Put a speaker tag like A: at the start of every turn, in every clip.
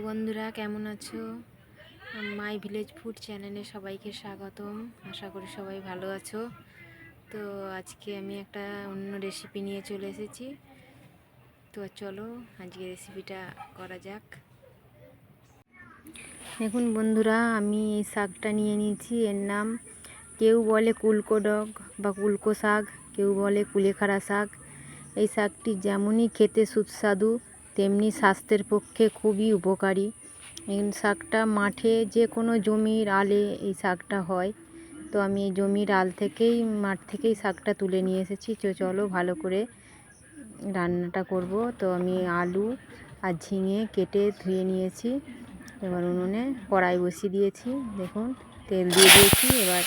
A: বন্ধুরা কেমন আছো? মাই ভিলেজ ফুড চ্যানেলে সবাইকে স্বাগতম। আশা করি সবাই ভালো আছো। তো আজকে আমি একটা অন্য রেসিপি নিয়ে চলে এসেছি। তো চলো আজকে রেসিপিটা করা যাক। দেখুন বন্ধুরা, আমি এই শাকটা নিয়ে নিয়েছি। এর নাম কেউ বলে কুলকো ডগ বা কুলকো শাক, কেউ বলে কুলেখাড়া শাক। এই শাকটি যেমনই খেতে সুস্বাদু, তেমনি স্বাস্থ্যের পক্ষে খুবই উপকারী। এই শাকটা মাঠে যে কোনো জমির আলে এই শাকটা হয়। তো আমি এই জমির আল থেকেই, মাঠ থেকেই শাকটা তুলে নিয়ে এসেছি। চলো ভালো করে রান্নাটা করব। তো আমি আলু আর ঝিঙে কেটে ধুয়ে নিয়েছি। এবার উনুনে কড়াই বসিয়ে দিয়েছি। দেখুন তেল দিয়ে দিয়েছি। এবার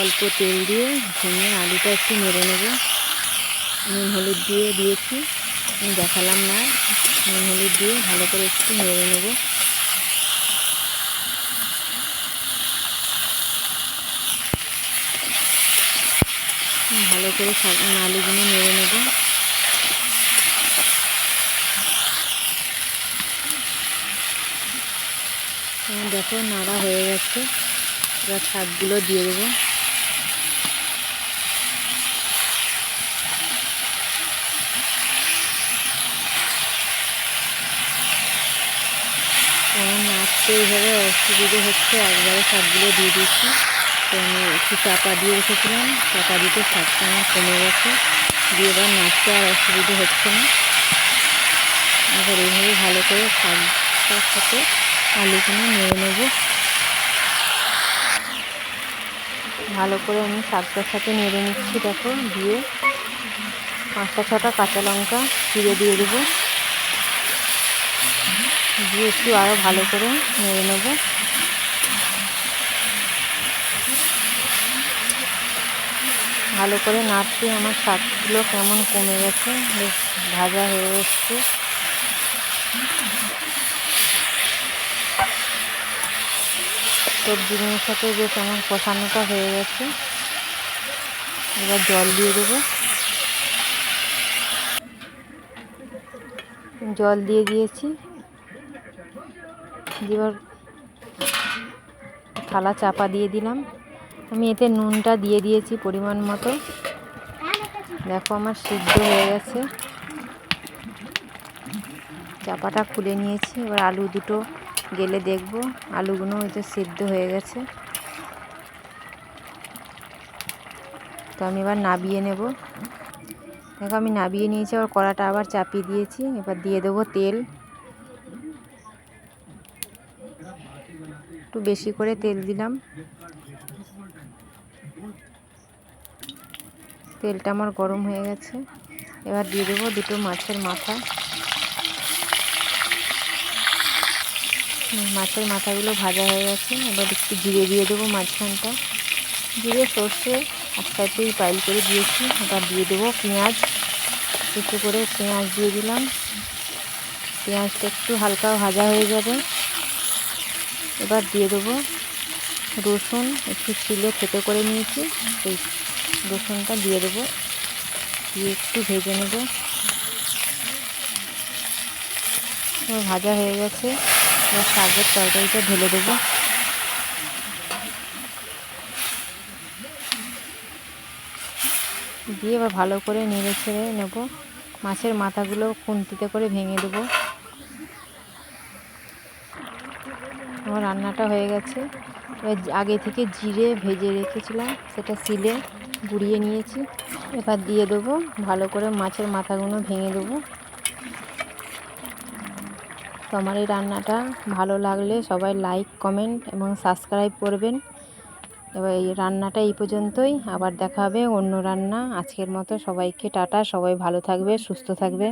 A: অল্প তেল দিয়ে ঝিঙে আলুটা একটু নেড়ে নেব। নুন হলুদ দিয়ে দিয়েছি, আমি দেখালাম না। নুন হলুদ দিয়ে ভালো করে একটু নেড়ে নেব। ভালো করে আলুগুলো নেড়ে নেব। দেখো নাড়া হয়ে গেছে। এবার শাকগুলো দিয়ে দেবো। আমার নাড়তে এইভাবে অসুবিধে হচ্ছে, একবারে শাকগুলো দিয়ে দিচ্ছি। তো আমি একটু চাপা দিয়ে রেখেছিলাম, চাপা দিতে শাকটা আমার কমে গেছে। দিয়ে এবার নাড়তে আর অসুবিধে হচ্ছে না। এবার এইভাবে ভালো করে শাকটার সাথে আলুগুলো নেড়ে নেব। ভালো করে আমি শাকটার সাথে নেড়ে নিচ্ছি। দেখো দিয়ে 5-6টা কাঁচা লঙ্কা চিড়ে দিয়ে দেবো। দিয়ে একটু আরও ভালো করে নেড়ে নেব। ভালো করে নাড়তে আমার শাকগুলো কেমন কমে গেছে, বেশ ভাজা হয়ে এসছে। সবজিগুলোর সাথে বেশ আমার কষানোটা হয়ে গেছে। এবার জল দিয়ে দেবো। জল দিয়ে দিয়েছি। এবার থালা চাপা দিয়ে দিলাম। আমি এতে নুনটা দিয়ে দিয়েছি পরিমাণ মতো। দেখো আমার সিদ্ধ হয়ে গেছে। চাপাটা খুলে নিয়েছি। এবার আলু দুটো গেলে দেখবো আলুগুলো হয়তো সিদ্ধ হয়ে গেছে। তো আমি এবার নাবিয়ে নেব। দেখো আমি নাবিয়ে নিয়েছি। আবার কড়াটা আবার চাপিয়ে দিয়েছি। এবার দিয়ে দেবো তেল। একটু বেশি করে তেল দিলাম। তেলটা আমার গরম হয়ে গেছে। এবার দিয়ে দেবো দুটো মাছের মাথা। মাছের মাথাগুলো ভাজা হয়ে গেছে। এবার একটু জিরে দিয়ে দেবো মাঝখানটা। জিরে সর্ষে একসাথেই পাইল করে দিয়েছি। এবার দিয়ে দেবো পেঁয়াজ। একটু করে পেঁয়াজ দিয়ে দিলাম। পেঁয়াজটা একটু হালকা ভাজা হয়ে যাবে। এবার দিয়ে দেবো রসুন, একটু ছিলে থেতো করে নিয়েছি, সেই রসুনটা দিয়ে দেবো। দিয়ে একটু ভেজে নেব। ভাজা হয়ে গেছে। এবার শাকের তরকারিটা ঢেলে দেবো। দিয়ে এবার ভালো করে নেড়ে ছেড়ে নেব। মাছের মাথাগুলো খুন্তিতে করে ভেঙে দেবো। আমার রান্নাটা হয়ে গেছে। এবার আগে থেকে জিরে ভেজে রেখেছিলাম, সেটা শিলে গুঁড়িয়ে নিয়েছি। এবার দিয়ে দেবো। ভালো করে মাছের মাথাগুলো ভেঙে দেবো। তো আমার এই রান্নাটা ভালো লাগলে সবাই লাইক, কমেন্ট এবং সাবস্ক্রাইব করবেন। এবার এই রান্নাটা এই পর্যন্তই। আবার দেখা হবে অন্য রান্না। আজকের মতো সবাইকে টাটা। সবাই ভালো থাকবে, সুস্থ থাকবে।